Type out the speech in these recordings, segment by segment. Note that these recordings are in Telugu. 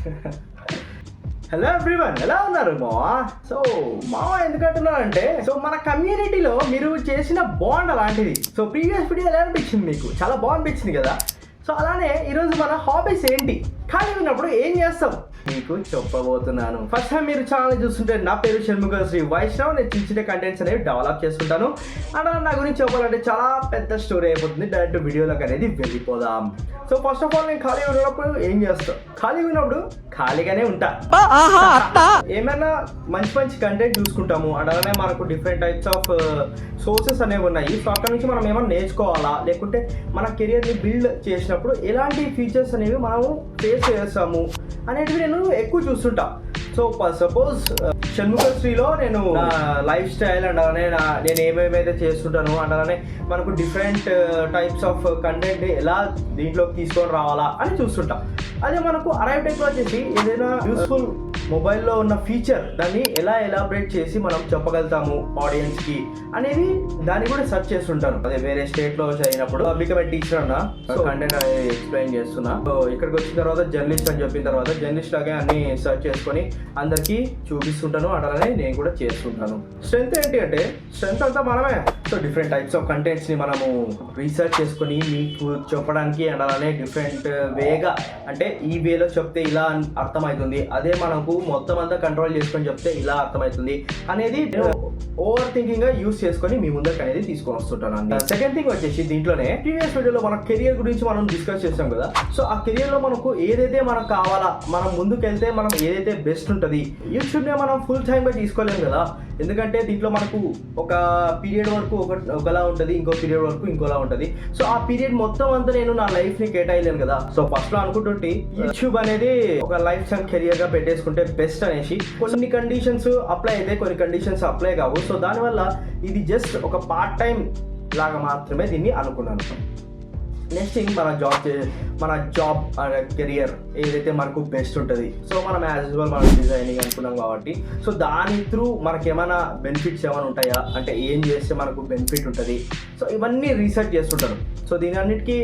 హలో ఎవ్రీవన్, ఎలా ఉన్నారు మావా? సో మావా ఎందుకంటున్నానంటే, సో మన కమ్యూనిటీలో మీరు చేసిన బాండ్ అలాంటిది. సో ప్రీవియస్ వీడియో ఎలా అనిపించింది మీకు? చాలా బాగుంది కదా. సో అలానే ఈరోజు మన హాబీస్ ఏంటి, ఖాళీ ఉన్నప్పుడు ఏం చేస్తాం మీకు చెప్పబోతున్నాను. ఫస్ట్ టైం మీరు ఛానల్ చూస్తుంటే, నా పేరు షణ్ముఖ శ్రీ వైష్ణవ్. నేను చిన్న చిన్న కంటెంట్స్ అనేవి డెవలప్ చేస్తుంటాను. అండ్ నా గురించి చెప్పాలంటే చాలా పెద్ద స్టోరీ అయిపోతుంది. డైరెక్ట్ వీడియోలకు అనేది వెళ్ళిపోదాం. సో ఫస్ట్ ఆఫ్ ఆల్, నేను ఖాళీ ఉన్నప్పుడు ఏం చేస్తాను? ఖాళీగా ఉన్నప్పుడు ఖాళీగానే ఉంటా. ఏమైనా మంచి మంచి కంటెంట్ చూసుకుంటాము. అండ్ అలానే మనకు డిఫరెంట్ టైప్స్ ఆఫ్ సోర్సెస్ అనేవి ఉన్నాయి. సో అక్కడ నుంచి మనం ఏమైనా నేర్చుకోవాలా, లేకుంటే మన కెరియర్ని బిల్డ్ చేసినప్పుడు ఎలాంటి ఫీచర్స్ అనేవి మనము ఫేస్ చేస్తాము అనేటివి నేను ఎక్కువ చూస్తుంటా. సో సపోజ్ షణ్ముఖశ్రీలో నేను లైఫ్ స్టైల్ అండ్ అలానే నేను ఏమేమైతే చేస్తుంటాను, అండ్ అలానే మనకు డిఫరెంట్ టైప్స్ ఆఫ్ కంటెంట్ ఎలా దీంట్లోకి తీసుకొని రావాలా అని చూస్తుంటా. అదే మనకు అరైవ్ టెక్లో వచ్చేసి ఏదైనా యూస్ఫుల్ మొబైల్లో ఉన్న ఫీచర్ దాన్ని ఎలా ఎలాబరేట్ చేసి మనం చెప్పగలుగుతాము ఆడియన్స్కి అనేది దాన్ని కూడా సెర్చ్ చేస్తుంటాను. అదే వేరే స్టేట్లో చదివినప్పుడు బికమ్ ఏ టీచర్ అన్న కంటెంట్ అనేది ఎక్స్ప్లెయిన్ చేస్తున్నా. సో ఇక్కడికి వచ్చిన తర్వాత జర్నలిస్ట్ అని చెప్పిన తర్వాత జర్నలిస్ట్ లాగే అన్ని సెర్చ్ చేసుకొని అందరికీ చూపిస్తుంటాను. అట్లానే నేను కూడా చేస్తుంటాను. స్ట్రెంత్ ఏంటి అంటే, స్ట్రెంత్ అంతా మనమే. సో డిఫరెంట్ టైప్స్ ఆఫ్ కంటెంట్స్ని మనము రీసెర్చ్ చేసుకొని మీకు చెప్పడానికి, అండ్ అలానే డిఫరెంట్ వేగా, అంటే ఈ వేలో చెప్తే ఇలా అర్థమవుతుంది, అదే మనకు మొత్తం అంతా కంట్రోల్ చేసుకొని చెప్తే ఇలా అర్థమవుతుంది అనేది ఓవర్ థింకింగ్ గా యూస్ చేసుకొని మీ ముందరికి అనేది తీసుకొని వస్తుంటాను. సెకండ్ థింగ్ వచ్చేసి, దీంట్లోనే ప్రీవియస్ వీడియోలో మన కెరియర్ గురించి మనం డిస్కస్ చేస్తాం కదా. సో ఆ కెరియర్ లో మనకు ఏదైతే మనకు కావాలా, మనం ముందుకు వెళ్తే మనం ఏదైతే బెస్ట్ ఉంటుంది, యూట్యూబ్ నే మనం ఫుల్ టైమ్ గా తీసుకోలేము కదా. ఎందుకంటే దీంట్లో మనకు ఒక పీరియడ్ వరకు ఒకలా ఉంటుంది, ఇంకో పీరియడ్ వరకు ఇంకోలా ఉంటుంది. సో ఆ పీరియడ్ మొత్తం అంతా నేను నా లైఫ్ ని కేటాయలేను కదా. సో ఫస్ట్ లో అనుకుంటుంటే యూట్యూబ్ అనేది ఒక లైఫ్ టైం కెరియర్ గా పెట్టేసుకుంటే బెస్ట్ అనేసి. కొన్ని కండిషన్స్ అప్లై అయితే, కొన్ని కండిషన్స్ అప్లై కావు. సో దానివల్ల ఇది జస్ట్ ఒక పార్ట్ టైం లాగా మాత్రమే దీన్ని అనుకున్నాను. నెక్స్ట్ థింగ్, మన జాబ్ కెరియర్ ఏదైతే మనకు బెస్ట్ ఉంటుంది. సో మనం యాజ్ యూజువల్ మనం డిజైనింగ్ అనుకున్నాం కాబట్టి, సో దాని త్రూ మనకి ఏమైనా బెనిఫిట్స్ ఏమైనా ఉంటాయా, అంటే ఏం చేస్తే మనకు బెనిఫిట్ ఉంటుంది, సో ఇవన్నీ రీసెర్చ్ చేస్తుంటాను. సో దీని అన్నిటికీ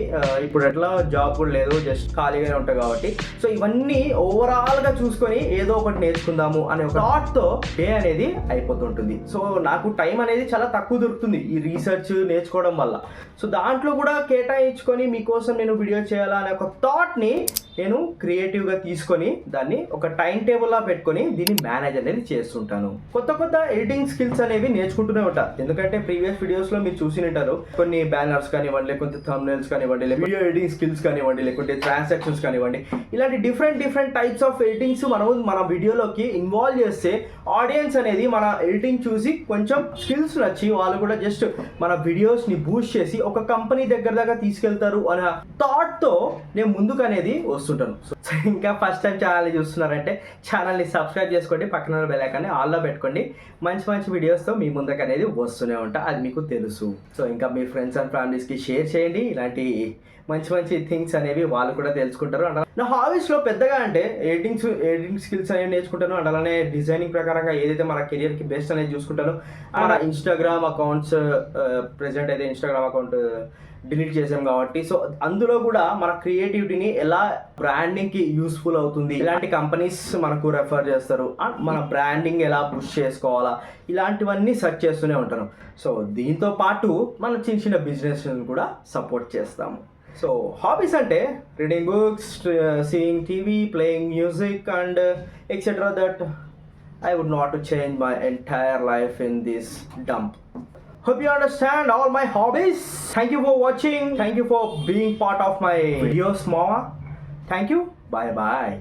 ఇప్పుడు ఎట్లా జాబ్ కూడా లేదు, జస్ట్ ఖాళీగానే ఉంటాయి కాబట్టి, సో ఇవన్నీ ఓవరాల్గా చూసుకొని ఏదో ఒకటి నేర్చుకుందాము అనే ఒక థాట్తో డే అనేది అయిపోతుంటుంది. సో నాకు టైం అనేది చాలా తక్కువ దొరుకుతుంది ఈ రీసెర్చ్ నేర్చుకోవడం వల్ల. సో దాంట్లో కూడా కేటాయించుకొని మీకోసం నేను వీడియో చేయాలా అనే ఒక థాట్ని నేను క్రియేటివ్గా తీసుకొని దాన్ని ఒక టైం టేబుల్లా పెట్టుకొని దీన్ని మేనేజ్ అనేది చేస్తుంటాను. కొత్త ఎడిటింగ్ స్కిల్స్ అనేవి నేర్చుకుంటూనే ఉంటాను. ఎందుకంటే ప్రీవియస్ వీడియోస్లో మీరు చూసి ఉంటారు, కొన్ని బ్యానర్స్ కానివ్వండి, లేకుంటే థంబ్నెయిల్స్ కానివ్వండి, వీడియో ఎడిటింగ్ స్కిల్స్ కానివ్వండి, లేకుంటే ట్రాన్సాక్షన్స్ కానివ్వండి, ఇలాంటి డిఫరెంట్ టైప్స్ ఆఫ్ ఎడిటింగ్స్ మన వీడియోలోకి ఇన్వాల్వ్ చేస్తే ఆడియన్స్ అనేది మన ఎడిటింగ్ చూసి కొంచెం స్కిల్స్ నచ్చి వాళ్ళు కూడా జస్ట్ మన వీడియోస్ని బూస్ట్ చేసి ఒక కంపెనీ దగ్గర దాకా తీసుకెళ్తారు అనే థాట్తో నేను ముందుకు అనేది వస్తుంటాను. సో ఇంకా ఫస్ట్ టైం ఛానల్ని చూస్తున్నారంటే ఛానల్ని సబ్స్క్రైబ్ చేసుకోండి, పక్కన బెల్ ఐకాన్ని ఆల్లో పెట్టుకోండి. మంచి వీడియోస్తో మీ ముందుకు అనేది వస్తూనే ఉంటా, అది మీకు తెలుసు. సో ఇంకా మీ ఫ్రెండ్స్ అండ్ ఫ్యామిలీస్కి షేర్ చేయండి. ఇలాంటి మంచి థింగ్స్ అనేవి వాళ్ళు కూడా తెలుసుకుంటారు. అండ్ నా హాబీస్లో పెద్దగా అంటే ఎడిటింగ్ స్కిల్స్ అనేవి నేర్చుకుంటాను. అండ్ అలానే డిజైనింగ్ ప్రకారంగా ఏదైతే మన కెరియర్కి బెస్ట్ అనేది చూసుకుంటాను. మన ఇన్స్టాగ్రామ్ అకౌంట్స్, ప్రెజెంట్ అయితే ఇన్స్టాగ్రామ్ అకౌంట్ డిలీట్ చేసాం కాబట్టి, సో అందులో కూడా మన క్రియేటివిటీని ఎలా బ్రాండింగ్కి యూస్ఫుల్ అవుతుంది, ఇలాంటి కంపెనీస్ మనకు రెఫర్ చేస్తారు, మన బ్రాండింగ్ ఎలా పుష్ చేసుకోవాలా, ఇలాంటివన్నీ సెర్చ్ చేస్తూనే ఉంటాను. సో దీంతో పాటు మన చిన్న బిజినెస్ కూడా సపోర్ట్ చేస్తాము. సో హాబీస్ అంటే reading books, seeing TV, playing music and etcetera. That I would not to change my entire life in this dump. Hope you understand all my hobbies. Thank you for watching. Thank you for being part of my videos, Mama. Thank you. Bye bye.